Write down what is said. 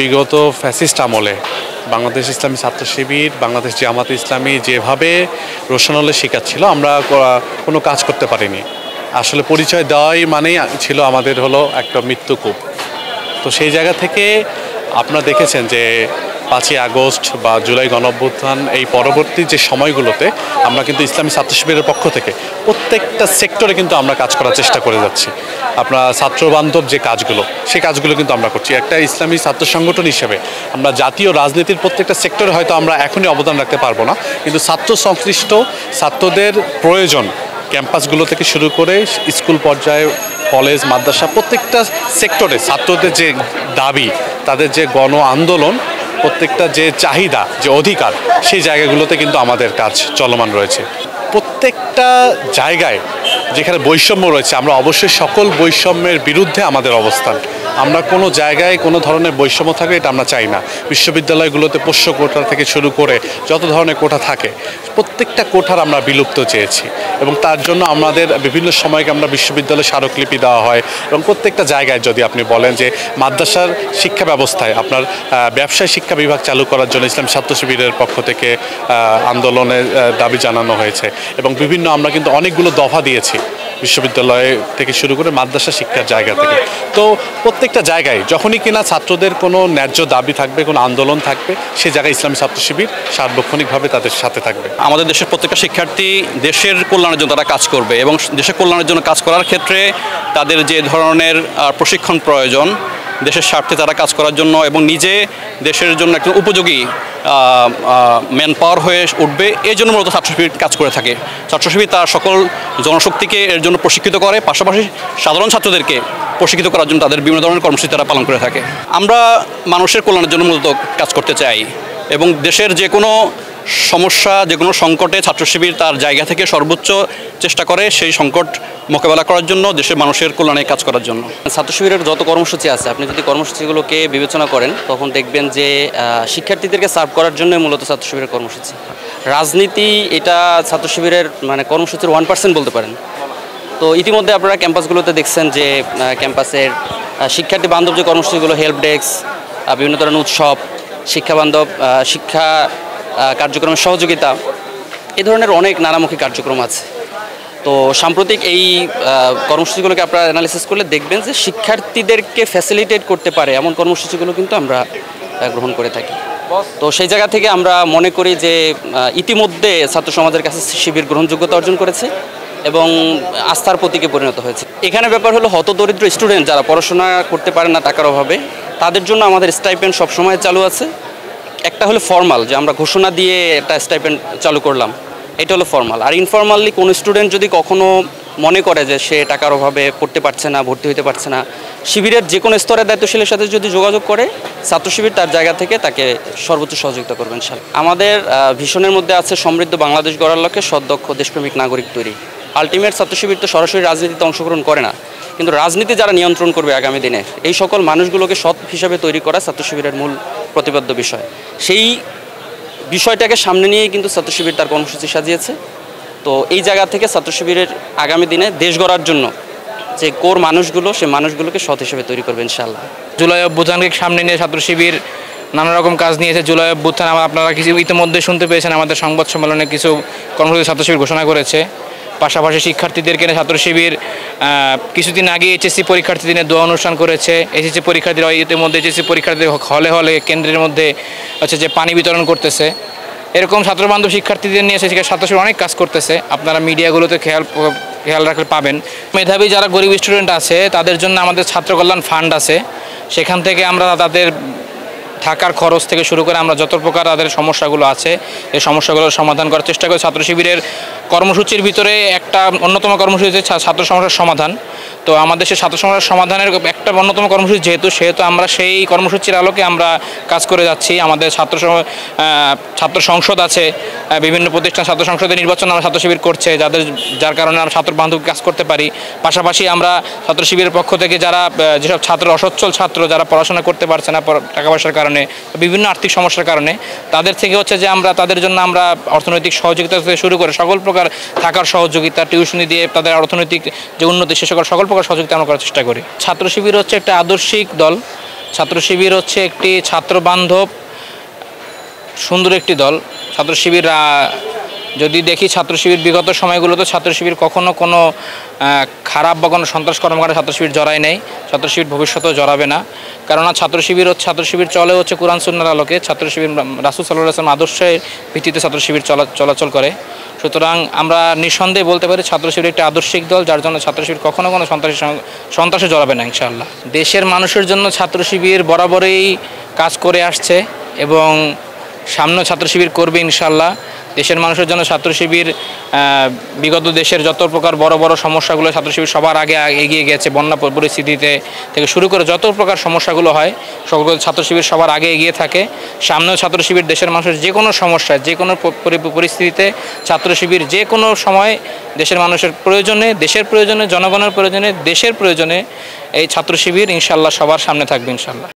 বিগত ফ্যাসিস্ট আমলে বাংলাদেশ ইসলামী ছাত্র শিবির, বাংলাদেশ জামাতে ইসলামী যেভাবে রোশনালের শিকার ছিল, আমরা কোনো কাজ করতে পারিনি। আসলে পরিচয় দেওয়াই মানেই ছিল আমাদের হলো একটা মৃত্যুকূপ। তো সেই জায়গা থেকে আপনারা দেখেছেন যে 5ই আগস্ট বা জুলাই গণঅভ্যুত্থান এই পরবর্তী যে সময়গুলোতে আমরা কিন্তু ইসলামী ছাত্র শিবিরের পক্ষ থেকে প্রত্যেকটা সেক্টরে কিন্তু আমরা কাজ করার চেষ্টা করে যাচ্ছি। আপনার ছাত্রবান্ধব যে কাজগুলো, সেই কাজগুলো কিন্তু আমরা করছি। একটা ইসলামী ছাত্র সংগঠন হিসেবে আমরা জাতীয় রাজনীতির প্রত্যেকটা সেক্টরে হয়তো আমরা এখনই অবদান রাখতে পারবো না, কিন্তু ছাত্র সংশ্লিষ্ট ছাত্রদের প্রয়োজন ক্যাম্পাসগুলো থেকে শুরু করে স্কুল পর্যায়ে, কলেজ, মাদ্রাসা, প্রত্যেকটা সেক্টরে ছাত্রদের যে দাবি, তাদের যে গণ আন্দোলন, প্রত্যেকটা যে চাহিদা, যে অধিকার, সেই জায়গাগুলোতে কিন্তু আমাদের কাজ চলমান রয়েছে। প্রত্যেকটা জায়গায় যেখানে বৈষম্য রয়েছে, আমরা অবশ্যই সকল বৈষম্যের বিরুদ্ধে আমাদের অবস্থান। আমরা কোনো জায়গায় কোনো ধরনের বৈষম্য থাকে এটা আমরা চাই না। বিশ্ববিদ্যালয়গুলোতে পোষ্য কোটা থেকে শুরু করে যত ধরনের কোটা থাকে, প্রত্যেকটা কোঠার আমরা বিলুপ্ত চেয়েছি এবং তার জন্য আমাদের বিভিন্ন সময়কে আমরা বিশ্ববিদ্যালয়ে স্মারকলিপি দেওয়া হয়। এবং প্রত্যেকটা জায়গায় যদি আপনি বলেন যে মাদ্রাসার শিক্ষা ব্যবস্থায় আপনার ব্যবসায় শিক্ষা বিভাগ চালু করার জন্য ইসলাম ছাত্র শিবিরের পক্ষ থেকে আন্দোলনের দাবি জানানো হয়েছে এবং বিভিন্ন আমরা কিন্তু অনেকগুলো দফা দিয়েছি বিশ্ববিদ্যালয় থেকে শুরু করে মাদ্রাসা শিক্ষার জায়গা থেকে। তো প্রত্যেকটা জায়গায় যখনই কিনা ছাত্রদের কোনো ন্যায্য দাবি থাকবে, কোনো আন্দোলন থাকবে, সেই জায়গায় ইসলামী ছাত্র শিবির সার্বক্ষণিকভাবে তাদের সাথে থাকবে। আমাদের দেশের প্রত্যেকটা শিক্ষার্থী দেশের কল্যাণের জন্য তারা কাজ করবে এবং দেশের কল্যাণের জন্য কাজ করার ক্ষেত্রে তাদের যে ধরনের প্রশিক্ষণ প্রয়োজন, দেশের স্বার্থে তারা কাজ করার জন্য এবং নিজে দেশের জন্য একটা উপযোগী ম্যান পাওয়ার হয়ে উঠবে, এই জন্য মূলত ছাত্র শিবির কাজ করে থাকে। ছাত্র শিবির তার সকল জনশক্তিকে এর জন্য প্রশিক্ষিত করে, পাশাপাশি সাধারণ ছাত্রদেরকে প্রশিক্ষিত করার জন্য তাদের বিভিন্ন ধরনের কর্মসূচি তারা পালন করে থাকে। আমরা মানুষের কল্যাণের জন্য মূলত কাজ করতে চাই এবং দেশের যে কোনো সমস্যা, যে কোনো সংকটে ছাত্র শিবির তার জায়গা থেকে সর্বোচ্চ চেষ্টা করে সেই সংকট মোকাবেলা করার জন্য, দেশের মানুষের কল্যাণে কাজ করার জন্য। ছাত্র শিবিরের যত কর্মসূচি আছে, আপনি যদি কর্মসূচিগুলোকে বিবেচনা করেন তখন দেখবেন যে শিক্ষার্থীদেরকে সার্ভ করার জন্য মূলত ছাত্র শিবিরের কর্মসূচি। রাজনীতি এটা ছাত্র শিবিরের কর্মসূচির 1% বলতে পারেন। তো ইতিমধ্যে আপনারা ক্যাম্পাসগুলোতে দেখছেন যে ক্যাম্পাসের শিক্ষার্থী বান্ধব যে কর্মসূচিগুলো, হেল্প ডেস্ক, বিভিন্ন ধরনের উৎসব, শিক্ষা বান্ধব শিক্ষা কার্যক্রমের সহযোগিতা, এই ধরনের অনেক নানামুখী কার্যক্রম আছে। তো সাম্প্রতিক এই কর্মসূচিগুলোকে আপনারা অ্যানালিসিস করলে দেখবেন যে শিক্ষার্থীদেরকে ফ্যাসিলিটেট করতে পারে এমন কর্মসূচিগুলো কিন্তু আমরা গ্রহণ করে থাকি। তো সেই জায়গা থেকে আমরা মনে করি যে ইতিমধ্যে ছাত্র সমাজের কাছে শিবির গ্রহণযোগ্যতা অর্জন করেছে এবং আস্থার প্রতীকে পরিণত হয়েছে। এখানে ব্যাপার হলো হতদরিদ্র স্টুডেন্ট যারা পড়াশোনা করতে পারে না টাকার অভাবে, তাদের জন্য আমাদের স্টাইপেন্ড সবসময় চালু আছে। একটা হলো ফর্মাল, যে আমরা ঘোষণা দিয়ে একটা স্টাইপেন্ড চালু করলাম, এটা হলো ফর্মাল। আর ইনফর্মালি কোনো স্টুডেন্ট যদি কখনো মনে করে যে সে টাকার অভাবে পড়তে পারছে না, ভর্তি হতে পারছে না, শিবিরের যে কোনো স্তরের দায়িত্বশীলের সাথে যদি যোগাযোগ করে, ছাত্র শিবির তার জায়গা থেকে তাকে সর্বোচ্চ সহযোগিতা করবেন। আমাদের ভিশনের মধ্যে আছে সমৃদ্ধ বাংলাদেশ গড়ার লক্ষ্যে সদক্ষ দেশপ্রেমিক নাগরিক তৈরি। আলটিমেট ছাত্র শিবির তো সরাসরি রাজনীতিতে অংশগ্রহণ করে না, কিন্তু রাজনীতি যারা নিয়ন্ত্রণ করবে আগামী দিনে, এই সকল মানুষগুলোকে সৎ হিসাবে তৈরি করা ছাত্র শিবিরের মূল প্রতিপাদ্য বিষয়। সেই বিষয়টাকে সামনে নিয়েই কিন্তু ছাত্র শিবির তার কর্মসূচি সাজিয়েছে। তো এই জায়গা থেকে ছাত্র শিবিরের আগামী দিনে দেশ গড়ার জন্য যে কোর মানুষগুলো, সেই মানুষগুলোকে সৎ হিসেবে তৈরি করবে ইনশাআল্লাহ। জুলাই অভ্যুত্থানকে সামনে নিয়ে ছাত্র শিবির নানা রকম কাজ নিয়েছে। জুলাই অভ্যুত্থান আপনারা কিছু ইতিমধ্যে শুনতে পেয়েছেন, আমাদের সংবাদ সম্মেলনে কিছু কর্মসূচি ছাত্র শিবির ঘোষণা করেছে। পাশাপাশি শিক্ষার্থীদেরকে নিয়ে ছাত্র শিবির কিছুদিন আগে এইচএসসি পরীক্ষার্থীদের নিয়ে দোয়া অনুষ্ঠান করেছে। এইচএসসি পরীক্ষার্থীরা ইতিমধ্যে এইচএসসি পরীক্ষার্থীদের হলে হলে কেন্দ্রের মধ্যে যে পানি বিতরণ করতেছে। এরকম ছাত্রবান্ধব শিক্ষার্থীদের নিয়ে ছাত্র শিবির অনেক কাজ করতেছে, আপনারা মিডিয়াগুলোতে খেয়াল রাখলে পাবেন। মেধাবী যারা গরিব স্টুডেন্ট আছে তাদের জন্য আমাদের ছাত্র কল্যাণ ফান্ড আছে, সেখান থেকে আমরা তাদের থাকার খরচ থেকে শুরু করে আমরা যত প্রকার তাদের সমস্যাগুলো আছে এই সমস্যাগুলোর সমাধান করার চেষ্টা করি। ছাত্র শিবিরের কর্মসূচির ভিতরে একটা অন্যতম কর্মসূচি হচ্ছে ছাত্র সমস্যার সমাধান। তো আমাদের সেই ছাত্র সমস্যার সমাধানের একটা অন্যতম কর্মসূচি সেহেতু আমরা সেই কর্মসূচির আলোকে আমরা কাজ করে যাচ্ছি। আমাদের ছাত্র সংসদ আছে, বিভিন্ন প্রতিষ্ঠান ছাত্র সংসদের নির্বাচন আমরা ছাত্র শিবির করছে, যার কারণে আমরা ছাত্র বান্ধব কাজ করতে পারি। পাশাপাশি আমরা ছাত্র শিবিরের পক্ষ থেকে যারা যেসব ছাত্র অসচ্ছল ছাত্র যারা পড়াশোনা করতে পারছে না টাকা পয়সার কারণে, বিভিন্ন আর্থিক সমস্যার কারণে, তাদের থেকে যে আমরা তাদের জন্য আমরা অর্থনৈতিক সহযোগিতা থেকে শুরু করে সকল প্রকার থাকার সহযোগিতা, টিউশনি দিয়ে তাদের অর্থনৈতিক যে উন্নতি সে সকল প্রকার সহযোগিতা আমরা করার চেষ্টা করি। ছাত্র শিবির হচ্ছে একটা আদর্শিক দল, ছাত্র শিবির হচ্ছে একটি ছাত্র বান্ধব সুন্দর একটি দল। ছাত্র শিবির যদি দেখি ছাত্র শিবির বিগত সময়গুলোতে ছাত্র শিবির কখনো কোনো খারাপ বা কোনো সন্ত্রাস কর্মকাণ্ডে ছাত্র শিবির জড়ায় নেই, ছাত্র শিবির ভবিষ্যতেও জড়াবে না। কেননা ছাত্র শিবির চলে হচ্ছে কোরআন সুন্নাহর আলোকে, ছাত্র শিবির রাসূল সাল্লাল্লাহু আলাইহি ওয়াসাল্লাম আদর্শের ভিত্তিতে ছাত্র শিবির চলাচল করে। সুতরাং আমরা নিঃসন্দেহে বলতে পারি ছাত্র শিবির একটি আদর্শিক দল, যার জন্য ছাত্র শিবির কখনো কোনো সন্ত্রাসে জড়াবে না ইনশাআল্লাহ। দেশের মানুষের জন্য ছাত্র শিবির বরাবরই কাজ করে আসছে এবং সামনেও ছাত্র শিবির করবে ইনশাআল্লাহ। দেশের মানুষের জন্য ছাত্র শিবির বিগত দেশের যত প্রকার বড় বড় সমস্যাগুলো ছাত্র শিবির সবার আগে এগিয়ে গেছে। বন্যা পরিস্থিতিতে থেকে শুরু করে যত প্রকার সমস্যাগুলো হয় সকল ছাত্র শিবির সবার আগে এগিয়ে থাকে। সামনেও ছাত্র শিবির দেশের মানুষের যে কোনো সমস্যায়, যে কোনো পরিস্থিতিতে ছাত্র শিবির যে কোনো সময় দেশের মানুষের প্রয়োজনে, দেশের প্রয়োজনে, জনগণের প্রয়োজনে, দেশের প্রয়োজনে এই ছাত্র শিবির ইনশাআল্লাহ সবার সামনে থাকবে ইনশাআল্লাহ।